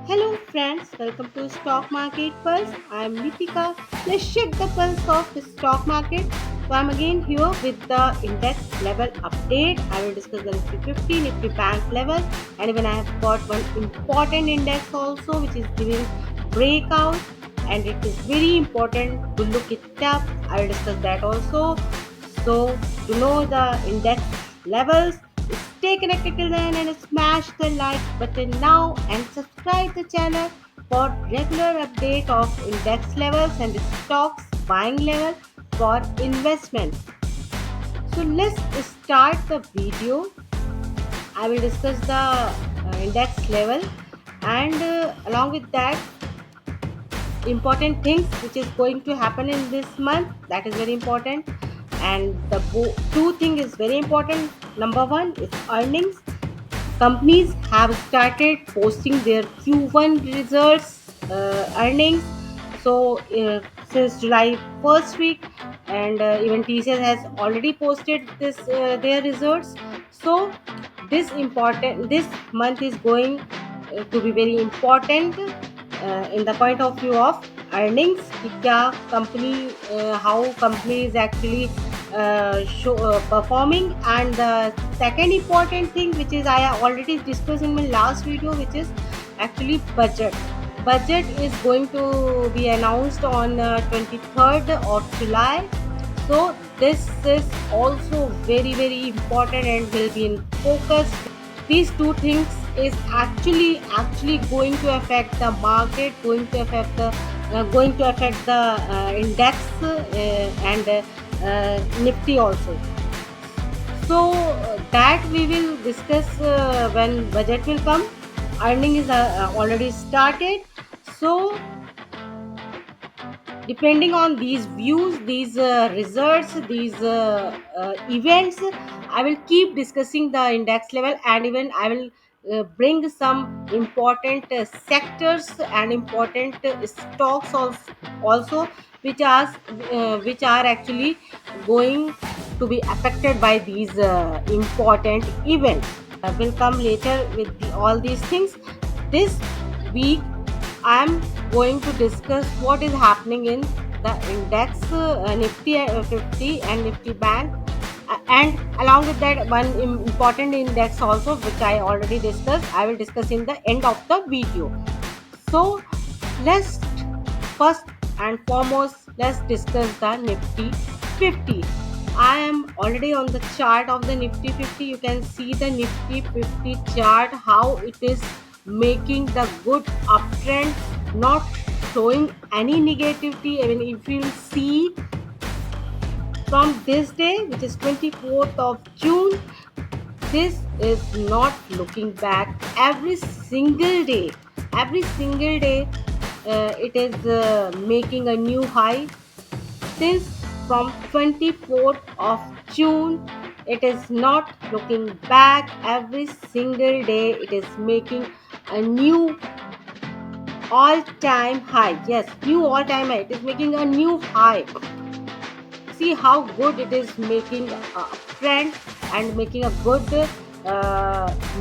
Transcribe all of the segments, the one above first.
Hello friends, welcome to Stock Market Pulse. I am Deepika. Let's check the pulse of the stock market. So I'm again here with the index level update. I will discuss the Nifty 50, Nifty Bank level, and even I have got one important index also which is giving breakout, and it is very important to look it up. I will discuss that also. So to know the index levels, stay connected till then and smash the like button now and subscribe the channel for regular update of index levels and stocks buying level for investment. So let's start the video. I will discuss the index level and along with that important things which is going to happen in this month, that is very important. And the two thing is very important. Number one is earnings. Companies have started posting their Q1 results, earnings. So since July first week, and even TCS has already posted this their results. So this month is going to be very important in the point of view of earnings. कि क्या company, how company is actually performing. And the second important thing which is I already discussed in my last video, which is actually budget is going to be announced on 23rd of July. So this is also very important and will be in focus. These two things is actually going to affect the market, going to affect the index and Nifty also. So that we will discuss when budget will come. Earning is already started. So depending on these views, these results, these events, I will keep discussing the index level, and even I will bring some important sectors and important stocks also which are actually going to be affected by these important events. Will come later with all these things. This week I'm going to discuss what is happening in the index, Nifty 50 and Nifty Bank. And along with that, one important index also, which I already discussed, I will discuss in the end of the video. So let's first and foremost, let's discuss the Nifty 50. I am already on the chart of the Nifty 50. You can see the Nifty 50 chart, how it is making the good uptrend, not showing any negativity. I mean, if you see from this day, which is 24th of June, this is not looking back. Every single day it is making a new high. Since from 24th of June, it is not looking back. Every single day it is making a new all-time high. Yes, new all-time high. It is making a new high. See how good it is making a trend and making a good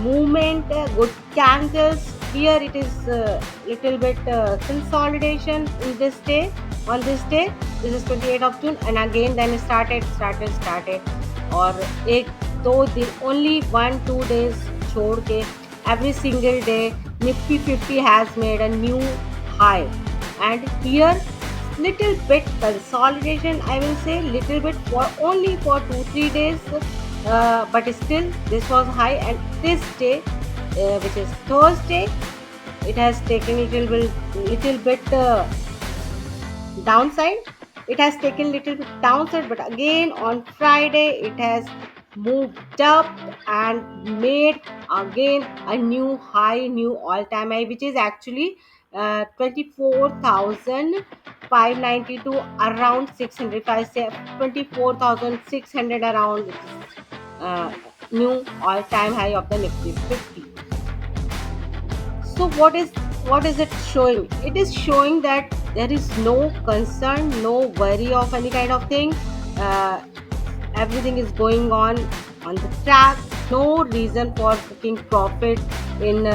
movement, good candles. Here it is little bit consolidation in this day. On this day, this is 28th of June, and again then started और एक दो दिन only 1-2 days छोड़ के every single day Nifty 50 has made a new high. And here little bit consolidation, I will say little bit for only for 2-3 days, but still this was high. And this day, which is Thursday, it has taken little bit downside. It has taken little bit downside, but again on Friday it has moved up and made again a new high, new all-time high, which is actually 24,592, around 600. If I say 24,600 around, new all-time high of the Nifty 50. So what is it showing? It is showing that there is no concern, no worry of any kind of thing. Uh, Everything is going on the track. No reason for booking profit in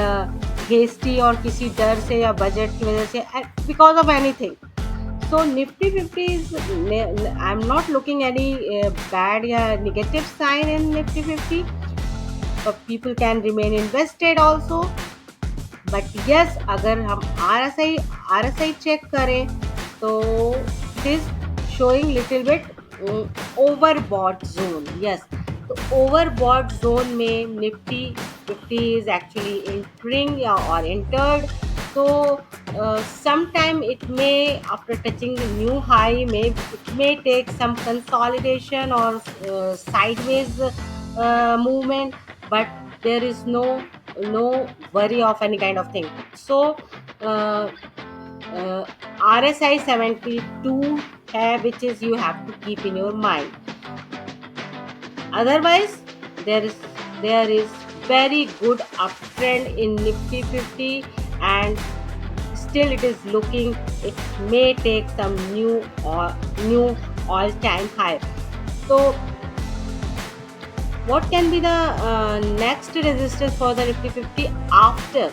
hasty और किसी डर से या budget की वजह से, because of anything. So Nifty 50 is, I'm not looking any bad या negative sign in Nifty 50, but people can remain invested also. But yes, अगर हम RSI चेक करें तो it is showing little bit overbought zone. Yes, तो overbought zone में Nifty 50 is actually entering or entered. So sometime it may, after touching the new high, it may take some consolidation or sideways movement, but there is no worry of any kind of thing. So uh, uh, RSI 72 है, which is you have to keep in your mind. Otherwise, there is there is very good uptrend in Nifty 50, and still it is looking, it may take some new all time high. So what can be the next resistance for the Nifty 50 after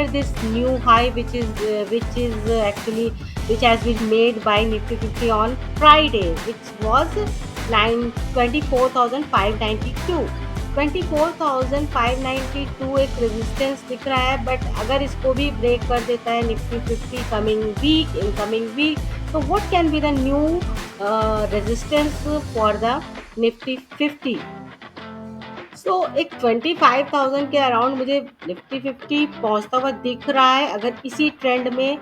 this new high, which has been made by Nifty 50 on Friday, which was 24,592. 24,592 एक resistance दिख रहा है, but अगर इसको भी break कर देता है निफ्टी 50 कमिंग वीक, तो what can be the new resistance for the Nifty 50. सो एक 25,000 के अराउंड मुझे निफ्टी 50 पहुंचता हुआ दिख रहा है, अगर इसी ट्रेंड में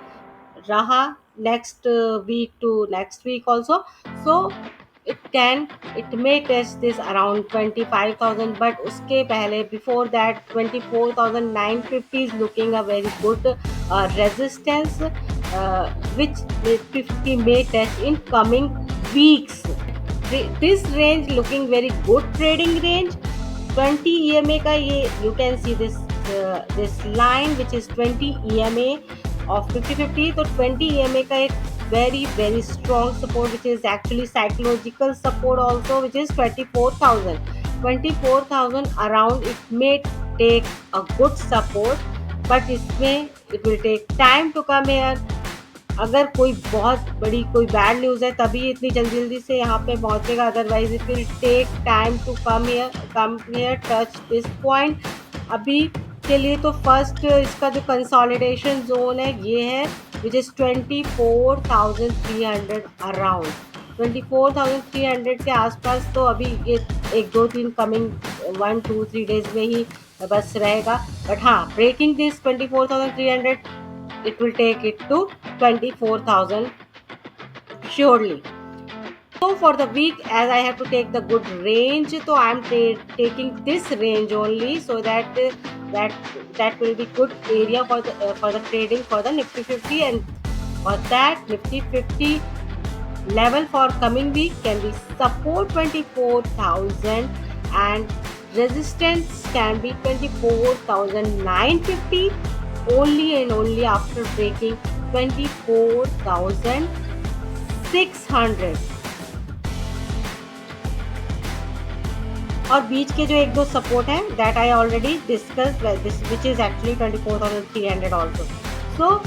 रहा next week to next week also. So it may test this around 25,000, but उसके पहले before that 24,950 is looking a very good resistance, which Nifty 50 may test in coming weeks. This range looking very good trading range. 20 EMA का ये, you can see this line which is 20 EMA of 50-50. तो 20 EMA का एक very strong support, which is actually psychological support also, which is 24,000 around. It may take a good support, but इसमें it will take time to come here. अगर कोई बहुत बड़ी कोई bad news है तभी इतनी जल्दी से यहाँ पे पहुँचेगा, otherwise it will take time to come here touch this point. अभी के लिए तो फर्स्ट इसका जो कंसोलिडेशन जोन है ये है, विच इज़ 24,300 अराउंड. 24,300 के आसपास तो अभी ये 1-2-3 कमिंग 1-2-3 डेज में ही बस रहेगा. बट हाँ, breaking this 24,300, it will take it to 24,000 surely. So for the week, as I have to take the good range, so I am taking this range only, so that will be good area for the trading for the Nifty 50. And for that, Nifty 50 level for coming week can be support 24,000 and resistance can be 24,950, only and only after breaking 24,600. और बीच के जो एक दो support हैं, that I already discuss, which is actually 24,300 also. So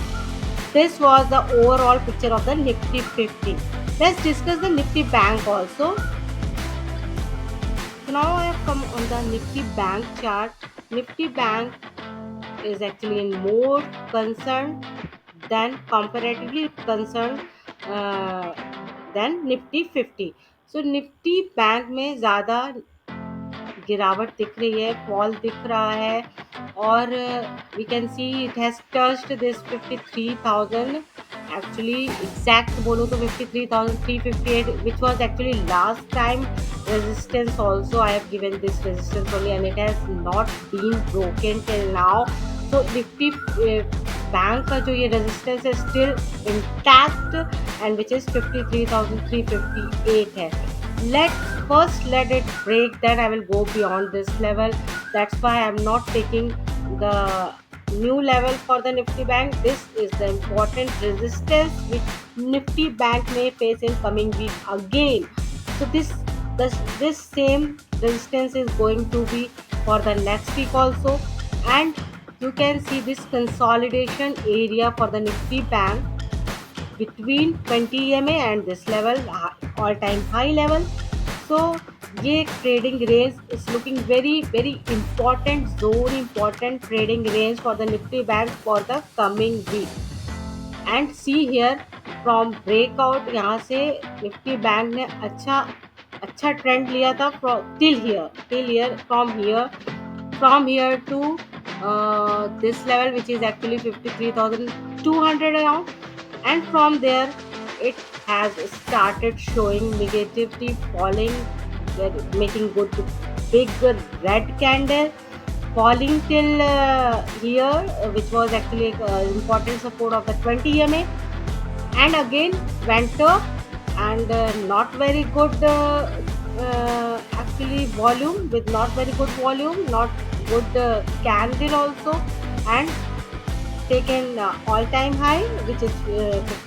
this was the overall picture of the Nifty 50. Let's discuss the Nifty Bank also. So now I have come on the Nifty Bank chart. Nifty Bank is actually in more concerned than comparatively concerned than Nifty 50. So Nifty Bank में ज़्यादा गिरावट दिख रही है, fall दिख रहा है, और we can see it has touched this 53,000. Actually exact बोलो तो 53,358, which was actually last time resistance also. I have given this resistance only and it has not been broken till now. So Nifty bank का जो ये resistance है still intact, and which is 53,358 है. Let it break, then I will go beyond this level. That's why I'm not taking the new level for the Nifty Bank. This is the important resistance which Nifty Bank may face in coming week again. So this same resistance is going to be for the next week also, and you can see this consolidation area for the Nifty Bank between 20 EMA and this level, all time high level. So ये trading range is looking very important zone, important trading range for the Nifty Bank for the coming week. And see here, from breakout यहाँ से Nifty Bank ने अच्छा trend लिया था till here from here to this level, which is actually 53,200 around. And from there it has started showing negativity, falling, making good big red candle, falling till here, which was actually important support of the 20 EMA, and again went up, and not very good actually volume, with not very good volume, not good candle also, and taken all-time high, which is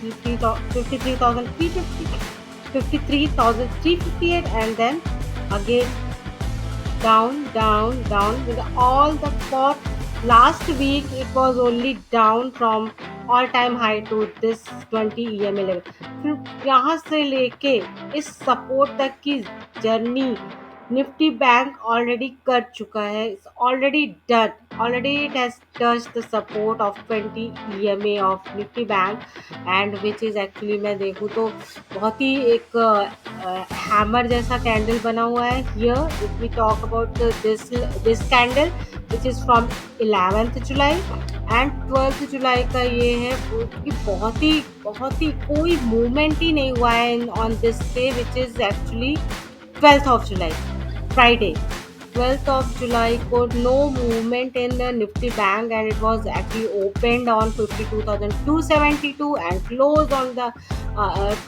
53,358, and then again down with all the for last week it was only down from all time high to this 20 EMA level. फिर यहाँ से लेके इस support तक की journey Nifty bank already कर चुका है, it's already done, already it has touched the support of 20 EMA of Nifty bank, and which is actually मैं देखूँ तो बहुत ही एक हैमर जैसा कैंडल बना हुआ है here. If we talk about this candle which is from 11th July and 12th July का ये है, कि बहुत ही कोई मूवमेंट ही नहीं हुआ है on this day, which is actually 12th of July, Friday, 12th of July को no movement in the Nifty Bank, and it was actually opened on 52,272 and closed on the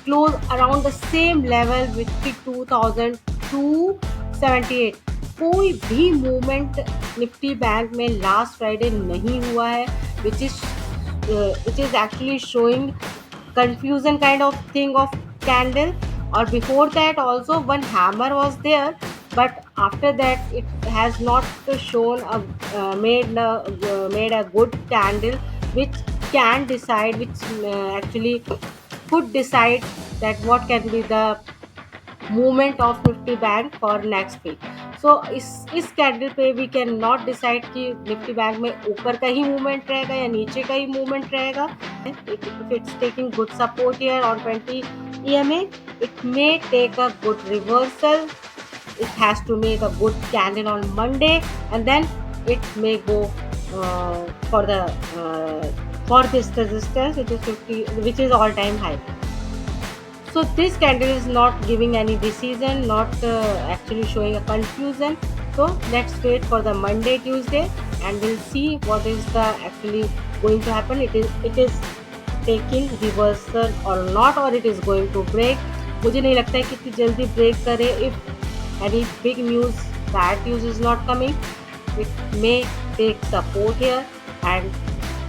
close around the same level, 52,278. कोई भी movement Nifty bank में last Friday नहीं हुआ है, which is actually showing confusion kind of thing of candle. Or before that also one hammer was there, but after that it has not shown made a good candle which can decide, which actually could decide that what can be the movement of Nifty Bank for next week. सो इस candle पे we can not decide कि Nifty bank में ऊपर का ही movement रहेगा या नीचे का ही मूवमेंट रहेगा. If it's taking good support here on 20 EMA, it may take a good reversal. It has to make a good candle on Monday, and then it may go for the for this resistance, which is 50, which is all time high. So this candle is not giving any decision, not actually showing a confusion. So let's wait for the Monday, Tuesday, and we'll see what is the actually going to happen. It is taking reversal or not, or it is going to break. मुझे नहीं लगता है कि इतनी जल्दी break करे. If any big news, bad news is not coming, it may take support here and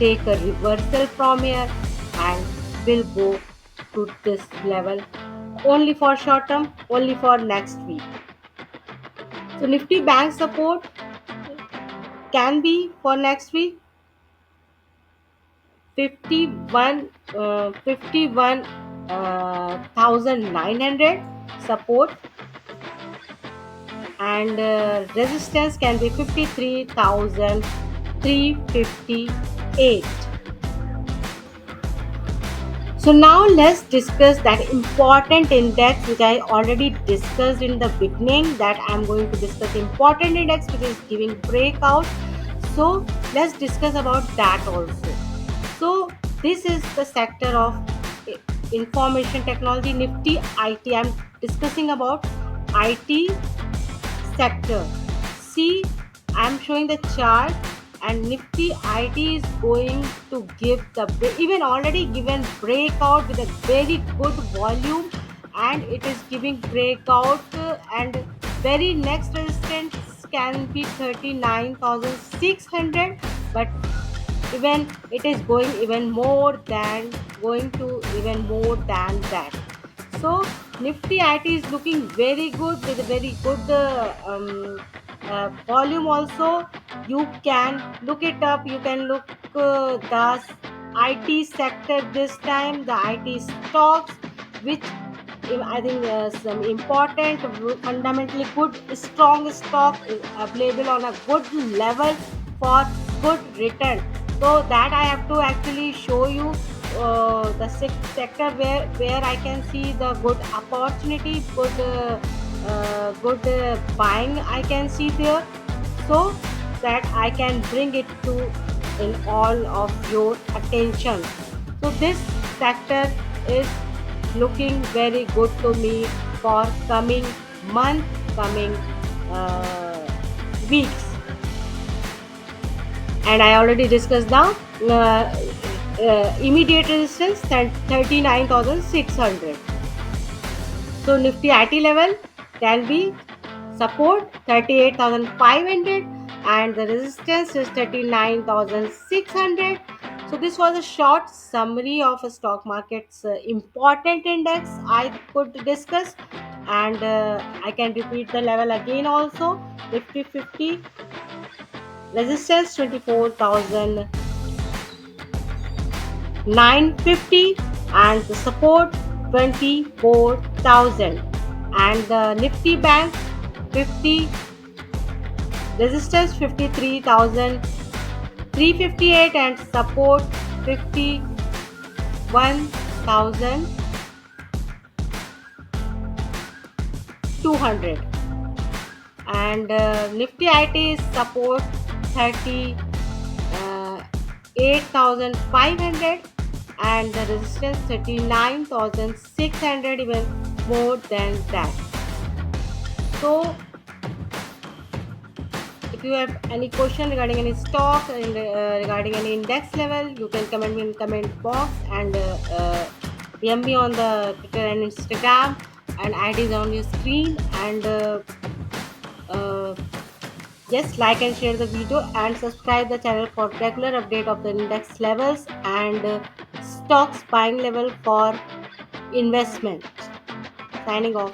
take a reversal from here, and will go to this level only for short term, only for next week. So Nifty Bank support can be for next week 51,900 support, and resistance can be 53,358. So now let's discuss that important index which I already discussed in the beginning, that I'm going to discuss important index which is giving breakout. So let's discuss about that also. So this is the sector of information technology, Nifty IT. I'm discussing about IT sector. See, I'm showing the chart, and Nifty IT is going to give the even already given breakout with a very good volume, and it is giving breakout, and very next resistance can be 39,600, but even it is going even more than that. So Nifty IT is looking very good with a very good volume also, You can look it up. You can look the IT sector this time, the IT stocks, which I think some important, fundamentally good, strong stock is available on a good level for good return. So that I have to actually show you the sector where I can see the good opportunity, good buying I can see there, so that I can bring it to in all of your attention. So this sector is looking very good to me for coming month, coming weeks. And I already discussed now. Immediate resistance 39,600. So Nifty IT level can be support 38,500 and the resistance is 39,600. So this was a short summary of a stock market's important index I could discuss, and I can repeat the level again also. Nifty 50 resistance 24,950 and the support 24,000, and the Nifty Bank 50 resistance 53,358 and support 51,200, and Nifty IT is support 38,500 and the resistance 39,600, even more than that. So if you have any question regarding any stock and regarding any index level, you can comment me in comment box, and DM me on the Twitter and Instagram, and ID is on your screen. And uh, yes, like and share the video and subscribe the channel for regular update of the index levels and stocks buying level for investment. Signing off.